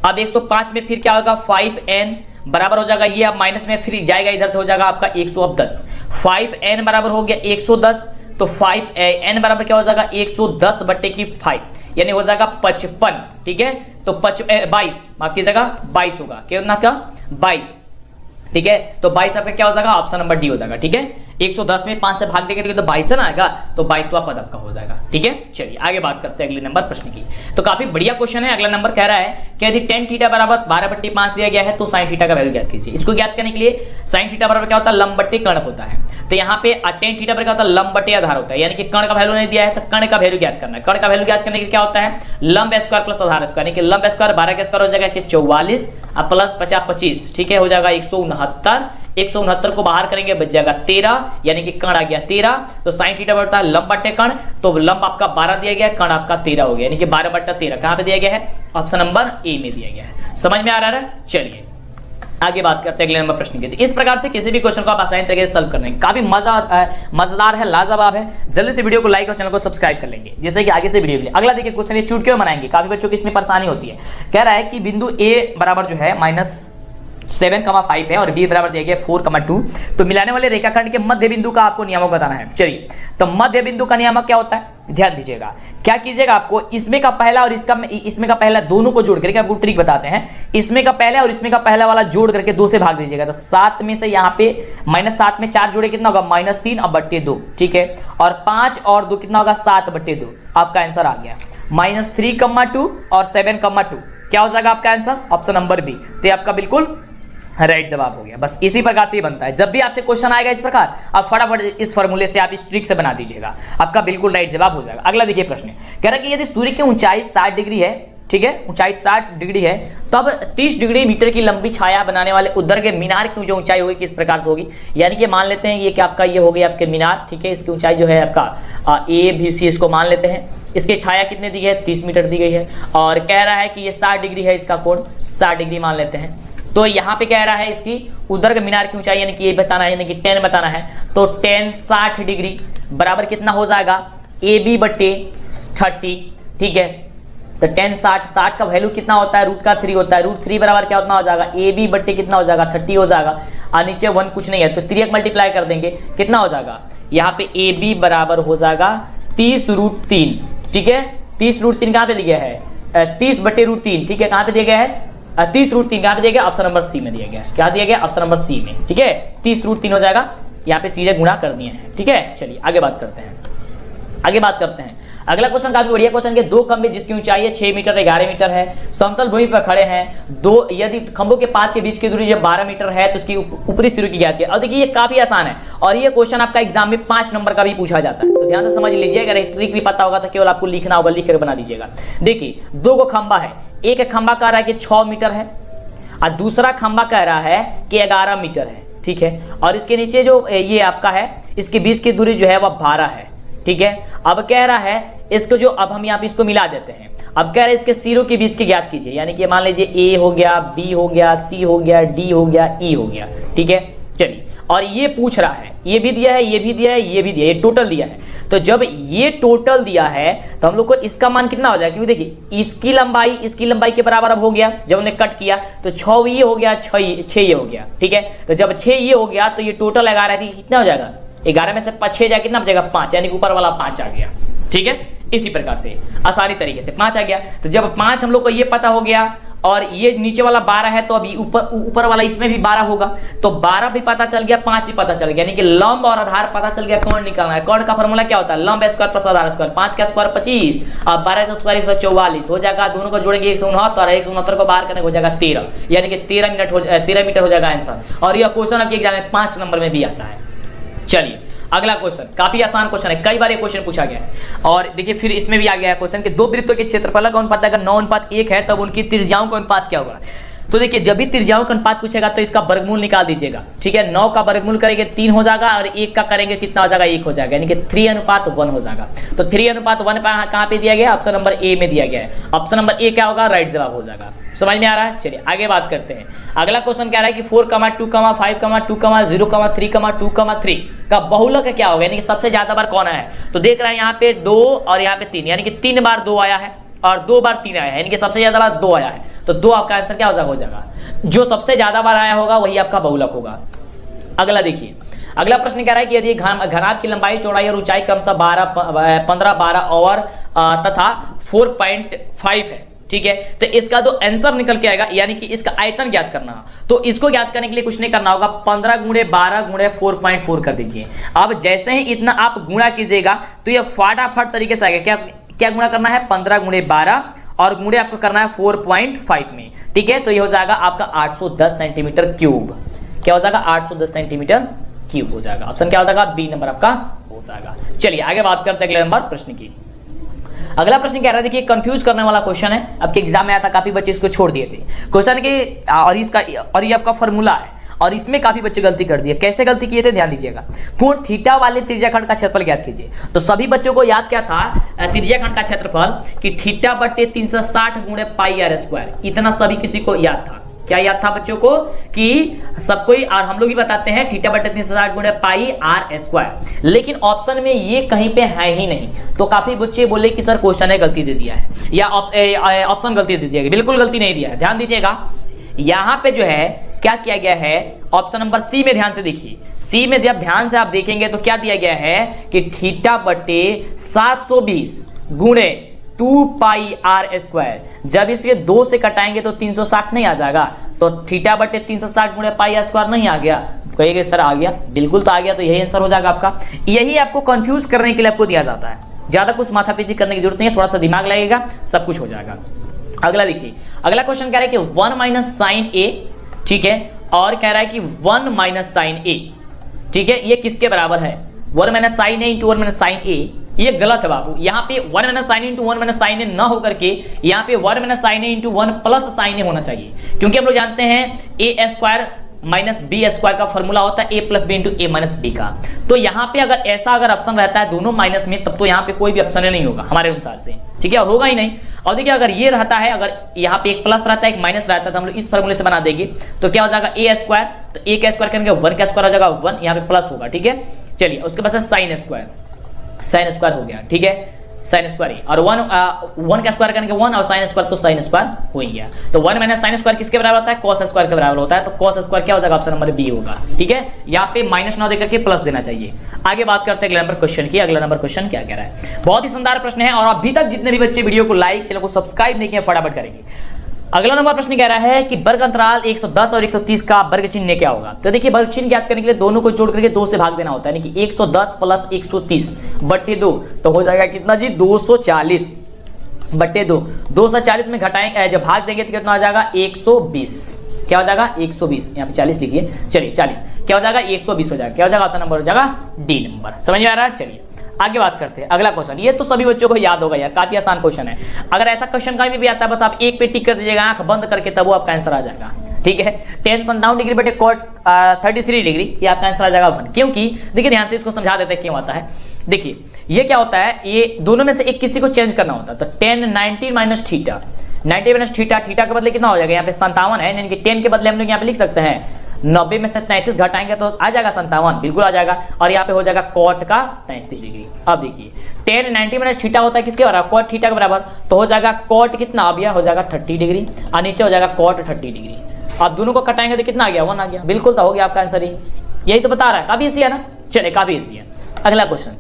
अब 105 में फिर क्या होगा 5n बराबर हो जाएगा, ये अब माइनस में फिर जाएगा इधर तो हो जाएगा आपका 110। 5n बराबर हो गया 110, तो 5n बराबर क्या हो जाएगा 110 बट्टे की 5 यानी हो जाएगा 55, ठीक है। तो 22 माफ कीजिएगा 22 होगा, कितना का 22, ठीक है। तो 22 आपका क्या हो जाएगा, ऑप्शन नंबर डी हो जाएगा, ठीक है। 110 में 5 से भाग देंगे तो 22 ना आएगा, तो 22वां पद आपका हो जाएगा, ठीक है। चलिए आगे बात करते हैं अगले नंबर प्रश्न की। तो काफी बढ़िया क्वेश्चन है। अगला नंबर कह रहा है कि यदि tan थीटा बराबर 12/5 दिया गया है तो sin थीटा का वैल्यू ज्ञात कीजिए। इसको ज्ञात करने के लिए sin थीटा बराबर क्या होता है, लंब बट्टे कर्ण होता है। तो यहाँ पे tan थीटा पर क्या होता है, लंब बट्टे आधार होता है, यानी कि कर्ण का वैल्यू नहीं दिया है तो कर्ण का वैल्यू ज्ञात करना है। कर्ण का वैल्यू ज्ञात करने के लिए क्या होता है, लंब स्क्वायर प्लस आधार स्क्वायर, यानी कि लंब स्क्वायर 12 का स्क्वायर हो जाएगा कि 44 और प्लस 50 25, ठीक है, हो जाएगा 169। 169 को बाहर करेंगे बच जाएगा 13, यानी कि कर्ण आ गया 13। तो sin थीटा बढ़ता है लंब बट्टे कर्ण, तो लंब आपका 12 दिया गया, कर्ण आपका 13 हो गया, यानी कि 12/13 कहां पे दिया गया है, ऑप्शन नंबर ए में दिया गया है। समझ में आ रहा है। चलिए आगे बात करते हैं अगले नंबर प्रश्न की। तो इस प्रकार से किसी भी क्वेश्चन को आप आसानी तरीके से सॉल्व कर लेंगे, काफी मजेदार है, लाजवाब है। जल्दी से वीडियो को लाइक और चैनल को सब्सक्राइब कर लेंगे जैसे कि आगे से वीडियो के लिए। अगला देखिए क्वेश्चन, ये चूट क्यों बनाएंगे, काफी बच्चों की इसमें परेशानी होती है। कह रहा है कि बिंदु ए बराबर जो है -7,5 है और बी बराबर दिया गया 4,2, तो मिलाने वाले रेखाखंड के मध्य बिंदु का आपको नियामक बताना है। चलिए तो मध्य बिंदु का नियामक क्या होता है, ध्यान दीजिएगा। क्या कीजिएगा, आपको इसमें का पहला और इसमें का पहला दोनों को जोड़ करके आपको ट्रिक बताते हैं। इसमें का पहला और इसमें का पहला वाला जोड़ करके 2 से भाग दीजिएगा, तो 7 में से यहाँ पे -7 में 4 जोड़े कितना होगा -3 और बट्टे 2, ठीक है। और 5 और 2 कितना होगा 7/2, आपका आंसर आ गया -3,2 और 7,2 क्या हो जाएगा आपका आंसर, ऑप्शन नंबर बी। तो ये आपका बिल्कुल राइट जवाब हो गया। बस इसी प्रकार से ये बनता है, जब भी आपसे क्वेश्चन आएगा इस प्रकार आप फटाफट इस फॉर्मूले से आप इस ट्रिक से बना दीजिएगा, आपका बिल्कुल राइट जवाब हो जाएगा। अगला देखिए प्रश्न कह रहा है कि यदि सूर्य की ऊंचाई 60 डिग्री है, ठीक है, ऊंचाई 60 डिग्री है, तब 30 डिग्री मीटर की लंबी छाया बनाने वाले उद्धर के मीनार की जो ऊंचाई होगी किस प्रकार से होगी। यानी कि मान लेते हैं ये कि आपका ये हो गया आपके मीनार, ठीक है, इसकी ऊंचाई जो है आपका ABC इसको मान लेते हैं। इसकी छाया कितने दी है 30 मीटर दी गई है, और कह रहा है कि ये 60 डिग्री है, इसका कोण 60 डिग्री मान लेते हैं। तो यहाँ पे कह रहा है इसकी उधर के मीनार की ऊंचाई यानी कि ये बताना है, यानी कि 10 बताना है। तो 10 60 डिग्री बराबर कितना हो जाएगा AB/30, ठीक है। तो 10 60 का वैल्यू कितना होता है, √3 होता है। √3 बराबर क्या उतना हो जाएगा AB/ कितना हो जाएगा 30 हो जाएगा, और नीचे 1 कुछ नहीं है तो 3 मल्टीप्लाई कर देंगे कितना हो जाएगा, यहाँ पे AB बराबर हो जाएगा 30√3, ठीक है। 30√3 कहाँ पे दिया है 30/√3, ठीक है, कहाँ पे दिया गया है 30√3 कहाँ पे दिया गया, ऑप्शन नंबर सी में दिया गया। क्या दिया गया, ऑप्शन नंबर सी में, ठीक है। 30√3 हो जाएगा, यहाँ पे चीजें गुणा कर दिए हैं, ठीक है। चलिए आगे बात करते हैं। अगला क्वेश्चन काफी बढ़िया क्वेश्चन के 2 खंभे जिसकी ऊंचाई है 6 मीटर 11 मीटर है, समतल भूमि पर खड़े हैं। यदि खंभों के पास के बीच की दूरी जब 12 मीटर है तो उसकी ऊपरी सिरे की ज्ञात कीजिए। और देखिए ये काफी आसान है और ये क्वेश्चन आपका एग्जाम में 5 नंबर का भी पूछा जाता है, तो ध्यान से समझ लीजिए। अगर एक ट्रिक भी पता होगा तो केवल आपको लिखना होगा, लिख कर बना दीजिएगा। देखिए 2 को खंभा है, एक खंभा कह रहा है कि 6 मीटर है और दूसरा खंभा कह रहा है कि 11 मीटर है, ठीक है। और इसके नीचे जो ये आपका है इसके बीच की दूरी जो है वह 12 है, ठीक है। अब कह रहा है इसको जो अब हम यहाँ पे इसको मिला देते हैं। अब कह रहे हैं इसके सिरों के बीच की ज्ञात कीजिए, यानी कि मान लीजिए A हो गया, B हो गया, C हो गया, D हो गया, E हो गया, ठीक है। चलिए और ये पूछ रहा है, ये भी दिया है, ये भी दिया है, ये भी दिया है, ये टोटल दिया है। तो जब ये टोटल दिया है तो हम लोग को इसका मान कितना हो जाएगा, क्योंकि देखिए इसकी लंबाई के बराबर अब हो गया। जब हमने कट किया तो 6 ये हो गया, 6 ये हो गया, ठीक है। तो जब 6 ये हो गया तो ये टोटल 11 थी, कितना हो जाएगा 11 में से 6 जाए कितना बचेगा 5, यानी कि ऊपर वाला 5 आ गया, ठीक है। इसी प्रकार से आसानी तरीके से 5 आ गया। तो जब 5 हम लोग को ये पता हो गया और ये नीचे वाला 12 है तो अभी ऊपर वाला इसमें भी 12 होगा, तो 12 भी पता चल गया, 5 भी पता चल गया, यानी कि लंब और आधार पता चल गया। कोण निकालना है, कोण का फॉर्मूला क्या होता है, लंब स्क्वायर प्लस आधार स्क्वायर। 5 का स्क्वायर 25 और 12 का स्क्वायर 144 हो जाएगा। दोनों को जोड़ेंगे 169 और 169 को बाहर करने हो जाएगा 13, यानी कि 13 मीटर हो जाएगा आंसर। और यह क्वेश्चन आपके एग्जाम में 5 नंबर में भी आता है। चलिए अगला क्वेश्चन काफी आसान क्वेश्चन है, कई बार ये क्वेश्चन पूछा गया है। और देखिए फिर इसमें भी आ गया है क्वेश्चन कि 2 वृत्तों के क्षेत्रफल का अनुपात अगर 9:1 है तब उनकी त्रिज्याओं का अनुपात क्या होगा। तो देखिए जब भी त्रिज्याओं का अनुपात पूछेगा तो इसका वर्गमूल निकाल दीजिएगा, ठीक है। 9 का वर्गमूल करेंगे 3 हो जाएगा और 1 का करेंगे कितना हो जाएगा, 1 हो जाएगा, यानी कि 3:1 हो जाएगा। तो 3:1 कहाँ पे दिया गया, ऑप्शन नंबर ए में दिया गया है। ऑप्शन नंबर ए क्या होगा, राइट जवाब हो जाएगा। समझ में आ रहा है। चलिए आगे बात करते हैं। अगला क्वेश्चन क्या रहा है कि 4, 2, 5, 2, 0, 3, 2, 3 का बहुलक क्या होगा, यानी कि सबसे ज्यादा बार कौन आया है। तो देख रहे हैं यहाँ पे 2 और यहाँ पे 3, यानी कि 3 बार 2 आया है और 2 बार 3 आया है, यानी कि सबसे ज्यादा बार 2 आया है। तो 2 आपका आंसर क्या हो जाएगा, जो सबसे ज्यादा बार आया होगा वही आपका बहुलक होगा। अगला देखिए, अगला प्रश्न कह रहा है कि यदि घनाभ की लंबाई, चौड़ाई और ऊंचाई क्रमशः 15, 12 और तथा 4.5 है, ठीक है। तो इसका जो आंसर निकल के आएगा, यानी कि इसका आयतन ज्ञात करना, तो इसको ज्ञात करने के लिए कुछ नहीं करना होगा, 15 × 12 × 4.4 कर दीजिए। अब जैसे ही इतना आप गुणा कीजिएगा तो ये फटाफट तरीके से आएगा। क्या गुणा करना है, 15 × 12 और गुणे आपको करना है 4.5 में, ठीक है। तो ये हो जाएगा आपका 810 सेंटीमीटर क्यूब। क्या हो जाएगा, 810 सेंटीमीटर क्यूब हो जाएगा। ऑप्शन क्या हो जाएगा, बी नंबर आपका हो जाएगा। चलिए आगे बात करते हैं अगले नंबर प्रश्न की। अगला प्रश्न क्या रहा है, देखिए कंफ्यूज करने वाला क्वेश्चन है, आपके एग्जाम में आया था, काफी बच्चे इसको छोड़ दिए थे क्वेश्चन के, और ये आपका फॉर्मूला है और इसमें काफी बच्चे गलती कर दिए। कैसे गलती किए थे, ध्यान दीजिएगा। कोण थीटा वाले त्रिज्याखंड का क्षेत्रफल ज्ञात कीजिए। तो सभी बच्चों को याद क्या था, त्रिज्याखंड का क्षेत्रफल कि थीटा बटे 360 × πr², इतना सभी किसी को याद था। क्या याद था बच्चों को, कि सबको ही, और हम लोग ही बताते हैं थीटा बटे 360 × πr², लेकिन ऑप्शन में ये कहीं पे है ही नहीं। तो काफी बच्चे बोले कि सर क्वेश्चन ने गलती दे दिया है या ऑप्शन गलती दे दिया है। बिल्कुल गलती नहीं दिया है, ध्यान दीजिएगा। यहां पे जो है क्या किया गया है, ऑप्शन नंबर सी में ध्यान से देखिए। सी में जब ध्यान से आप देखेंगे तो क्या दिया गया है कि थीटा बटे 720 × 2πr², जब इसके 2 से कटाएंगे तो 360 नहीं आ जाएगा। तो थीटा बटे 360 × πr² नहीं आ गया, कहिएगा सर आ गया, बिल्कुल तो आ गया। तो यही आंसर हो जाएगा आपका। यही आपको कंफ्यूज करने के लिए आपको दिया जाता है, ज्यादा कुछ माथापीची करने की जरूरत नहीं है, थोड़ा सा दिमाग लगेगा, सब कुछ हो जाएगा। अगला देखिए, अगला क्वेश्चन कह रहा है कि 1 - sin a, ठीक है, और कह रहा है कि 1 - sin a, ठीक है, ये किसके बराबर है, 1 - sin a × 1 - sin a। ये गलत है बाबू, यहाँ पे 1 - sin a × 1 - sin a ना होकर के यहाँ पे 1 - sin a × 1 + sin a होना चाहिए, क्योंकि हम लोग जानते हैं a² - b² का फॉर्मूला होता है a + b × a - b का। तो यहाँ पे अगर ऐसा ऑप्शन रहता है दोनों माइनस में, तब तो यहाँ पे कोई भी ऑप्शन नहीं होगा हमारे अनुसार से, ठीक है, और होगा ही नहीं। और देखिए अगर ये रहता है, अगर यहाँ पे एक प्लस रहता है एक माइनस रहता है, तो हम लोग इस फॉर्मूले से बना देंगे। तो क्या हो जाएगा, a², तो a का स्क्वायर करेंगे 1 का स्क्वायर हो जाएगा 1, यहाँ पे प्लस होगा, ठीक है। चलिए उसके बाद sin² हो गया, ठीक है, sin² और 1 का स्क्वायर करेंगे 1 और sin² तो sin² हो गया। तो 1 - sin² किसके बराबर होता है, cos² के बराबर होता है। तो cos² क्या हो जाएगा, ऑप्शन नंबर बी होगा, ठीक है। यहाँ पे माइनस ना देकर के प्लस देना चाहिए। आगे बात करते हैं अगले नंबर क्वेश्चन की। अगला नंबर क्वेश्चन क्या कह रहा है, बहुत ही शानदार प्रश्न है, और अभी तक जितने भी बच्चे वीडियो को लाइक, चैनल को सब्सक्राइब नहीं किए फटाफट करेंगे। अगला नंबर प्रश्न कह रहा है कि वर्ग अंतराल 110 और 130 का वर्ग चिन्ह क्या होगा। तो देखिए वर्ग चिन्ह ज्ञात करने के लिए दोनों को जोड़ करके 2 से भाग देना होता है, यानी कि 110 + 130 बटे 2, तो हो जाएगा कितना जी, 240 बटे 2। 240 में घटाएंगे, जब भाग देंगे तो कितना हो जाएगा, 120। क्या हो जाएगा, 120, यहाँ पे 40 लिखिए, चलिए 40 क्या हो जाएगा, 120 हो जाएगा। क्या हो जाएगा, ऑप्शन नंबर हो जाएगा डी नंबर। समझ में आ रहा है। चलिए आगे बात करते हैं। अगला क्वेश्चन, ये तो सभी बच्चों को याद होगा यार, काफी आसान क्वेश्चन है। अगर ऐसा क्वेश्चन कहीं भी आता है, बस आप एक पे टिक कर दीजिएगा आंख बंद करके, तब वो आपका आंसर आ जाएगा, ठीक है। tan sundown डिग्री बटे cot 33 डिग्री, ये आपका आंसर आ जाएगा 1। क्योंकि देखिए ध्यान से इसको समझा देते हैं क्यों आता है। देखिए ये क्या होता है, ये दोनों में से एक किसी को चेंज करना होता है। तो tan 90 - थीटा, 90 - थीटा, थीटा के बदले कितना हो जाएगा, यहाँ पे 57 है, यानी कि 10 के बदले हम लोग यहाँ पे लिख सकते हैं 90 में से 33 घटाएंगे तो आ जाएगा 57, बिल्कुल आ जाएगा। और यहाँ पे हो जाएगा cot का 33 डिग्री। अब देखिए tan 90 - थीटा होता है किसके बराबर, cot थीटा के बराबर, तो हो जाएगा cot कितना आ गया, हो जाएगा 30 डिग्री, और नीचे हो जाएगा cot 30 डिग्री। अब दोनों को कटाएंगे तो कितना आ गया, 1 आ गया, बिल्कुल तो हो गया आपका आंसर। यही तो बता रहा है, काफी ईजी है ना। चलिए काफी ईजी है। अगला क्वेश्चन,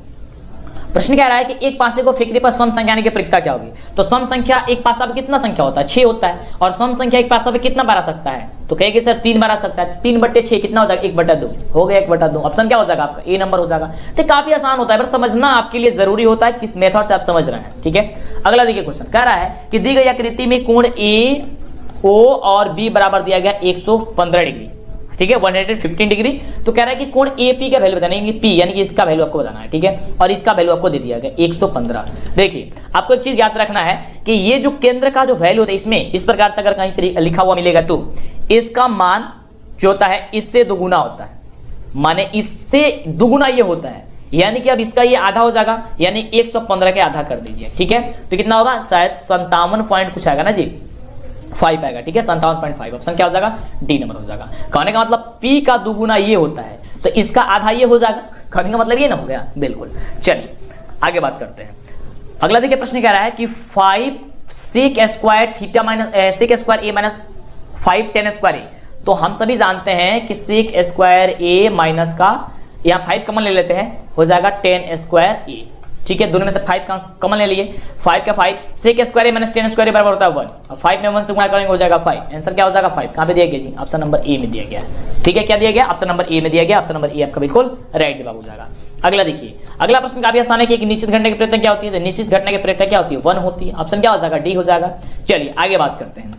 प्रश्न कह रहा है कि एक पासे को फेंकने पर सम संख्या की प्रकृति क्या होगी। तो सम संख्या एक पासा पे कितना संख्या होता है, 6 होता है, और सम संख्या एक पासा पे कितना बार आ सकता है, तो कहेंगे सर 3 बार आ सकता है। 3 बटे 6 कितना हो जाएगा, 1/2 हो गया, 1/2। ऑप्शन क्या हो जाएगा आपका, ए नंबर हो जाएगा। तो काफी आसान होता है, पर समझना आपके लिए जरूरी होता है किस मेथड से आप समझ रहे हैं, ठीक है। अगला देखिए क्वेश्चन कह रहा है कि दी गई आकृति में कोण ए ओ और बी बराबर दिया गया 115 डिग्री, ठीक है 115 डिग्री। तो कह रहा है कि कोण AP का वैल्यू बताना है, P यानी कि इसका वैल्यू आपको बताना है, ठीक है, और इसका वैल्यू आपको दे दिया गया 115। देखिए आपको एक चीज याद रखना है कि ये जो केंद्र का जो वैल्यू होता है इसमें इस प्रकार से अगर कहीं पर लिखा हुआ मिलेगा तो इसका मान जो होता है इससे दोगुना होता है, माने इससे दुगुना ये होता है, यानी कि अब इसका ये आधा हो जाएगा, यानी 115 के आधा कर दीजिए, ठीक है। तो कितना होगा, शायद 57 पॉइंट कुछ आएगा ना जी, 5 आएगा, ठीक है 57.5। ऑप्शन क्या हो जाएगा, डी नंबर हो जाएगा। कहने का मतलब P का दुगुना ये होता है तो इसका आधा ये हो जाएगा, कहने का मतलब ये ना हो गया, बिल्कुल। चलिए आगे बात करते हैं। अगला देखिए प्रश्न कह रहा है कि 5 sec square theta minus sec square a minus 5 tan square a। तो हम सभी जानते हैं कि sec स्क्वायर a माइनस का यहाँ 5 कमन ले लेते हैं, हो जाएगा tan स्क्वायर a, ठीक है। दोनों में से 5 का कमन ले लिए, 5 का 5 sec square a minus tan square a बराबर होता है 1। अब 5 में 1 से गुणा करेंगे हो जाएगा 5। आंसर क्या हो जाएगा 5। कहाँ पे दिया गया जी, ऑप्शन नंबर ए में दिया गया, ठीक है। क्या दिया गया, ऑप्शन नंबर ए में दिया गया, ऑप्शन नंबर ए आपका बिल्कुल राइट जवाब हो जाएगा। अगला देखिए, अगला प्रश्न काफी आसान है कि निश्चित घटना की प्रत्यय क्या होती है, तो निश्चित घटना की प्रत्यय क्या होती है, 1 होती है। ऑप्शन क्या हो जाएगा, डी हो जाएगा। चलिए आगे बात करते हैं।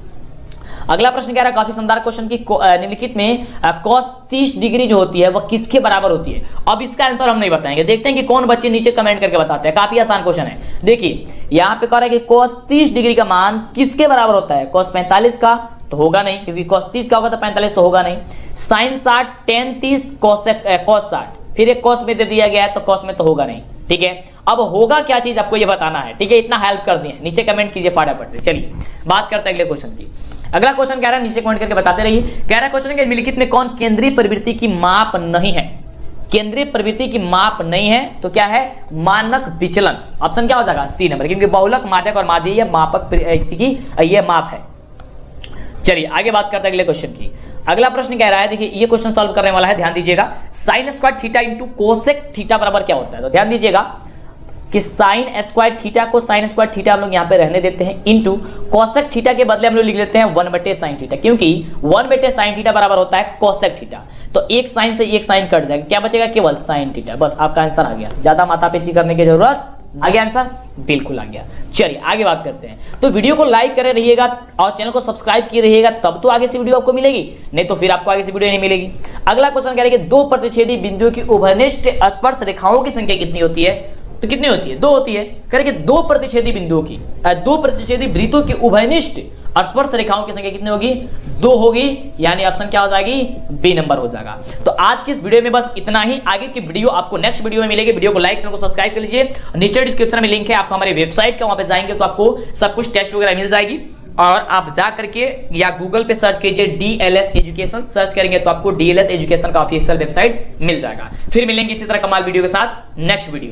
अगला प्रश्न कह रहा है काफी शानदार क्वेश्चन की निम्नलिखित में cos 30 डिग्री जो होती है वह किसके बराबर होती है। अब इसका आंसर हम नहीं बताएंगे, देखते हैं कि कौन बच्चे नीचे कमेंट करके बताते हैं। काफी आसान क्वेश्चन है। देखिए यहाँ पे कह रहा है कि cos 30 डिग्री का मान किसके बराबर होता है, cos 45 का तो होगा नहीं, क्योंकि cos 30 का होगा तो 45 तो होगा नहीं। sin 60 tan 30 cos 60, फिर एक cos में दे दिया गया है तो cos में तो होगा नहीं, ठीक है। अब होगा क्या चीज आपको ये बताना है, ठीक है। इतना हेल्प कर दिए, नीचे कमेंट कीजिए फटाफट से। चलिए बात करते हैं अगले क्वेश्चन की। अगला क्वेश्चन कह रहा है, नीचे कमेंट करके बताते रहिए। कह रहा है क्वेश्चन के निम्नलिखित में कौन केंद्रीय प्रवृत्ति की माप नहीं है। केंद्रीय प्रवृत्ति की माप नहीं है तो क्या है, मानक विचलन। ऑप्शन क्या हो जाएगा, सी नंबर, क्योंकि बहुलक, माध्यक और माध्य ये मापक की ये माप है। चलिए आगे बात करते हैं अगले क्वेश्चन की। अगला प्रश्न कह रहा है, देखिए ये क्वेश्चन सॉल्व करने वाला है, ध्यान दीजिएगा। Sine square theta into cosec theta बराबर क्या होता है। तो ध्यान दीजिएगा कि साइन स्क्वायर थीटा को साइन स्क्वायर थीटा हम लोग यहाँ पे रहने देते हैं, इंटू कोसेक थीटा के बदले हम लोग लिख लेते हैं 1/sin थीटा, क्योंकि 1/sin थीटा बराबर होता है कोसेक थीटा। तो एक साइन से एक साइन कट जाएगा, क्या बचेगा, केवल साइन थीटा। बस आपका आंसर आ गया, ज्यादा माथापेची करने की जरूरत, आ गया आंसर, बिल्कुल आ गया। चलिए आगे बात करते हैं। तो वीडियो को लाइक करे रहिएगा और चैनल को सब्सक्राइब किए रहिएगा, तब तो आगे से वीडियो आपको मिलेगी, नहीं तो फिर आपको आगे से वीडियो नहीं मिलेगी। अगला क्वेश्चन कह रहे हैं कि 2 प्रतिच्छेदी बिंदुओं की उभयनिष्ठ स्पर्श रेखाओं की संख्या कितनी होती है। तो कितनी होती है, 2 होती है। कह रहे कि 2 प्रतिच्छेदी बिंदुओं की 2 प्रतिच्छेदी वृत्तों की उभयनिष्ठ स्पर्श रेखाओं की संख्या कितनी होगी, 2 होगी, यानी ऑप्शन क्या हो जाएगी, बी नंबर हो जाएगा। तो आज की इस वीडियो में बस इतना ही। आगे की वीडियो आपको नेक्स्ट वीडियो में मिलेगी। वीडियो को लाइक, चैनल को सब्सक्राइब कर लीजिए। नीचे डिस्क्रिप्शन में लिंक है आपको हमारे वेबसाइट का, वहां पे जाएंगे तो आपको सब कुछ टेस्ट वगैरह मिल जाएगी, और आप जा करके या गूगल पे सर्च कीजिए DLS एजुकेशन, सर्च करेंगे तो आपको DLS एजुकेशन का ऑफिशियल वेबसाइट मिल जाएगा। फिर मिलेंगे इसी तरह कमाल वीडियो के साथ नेक्स्ट वीडियो।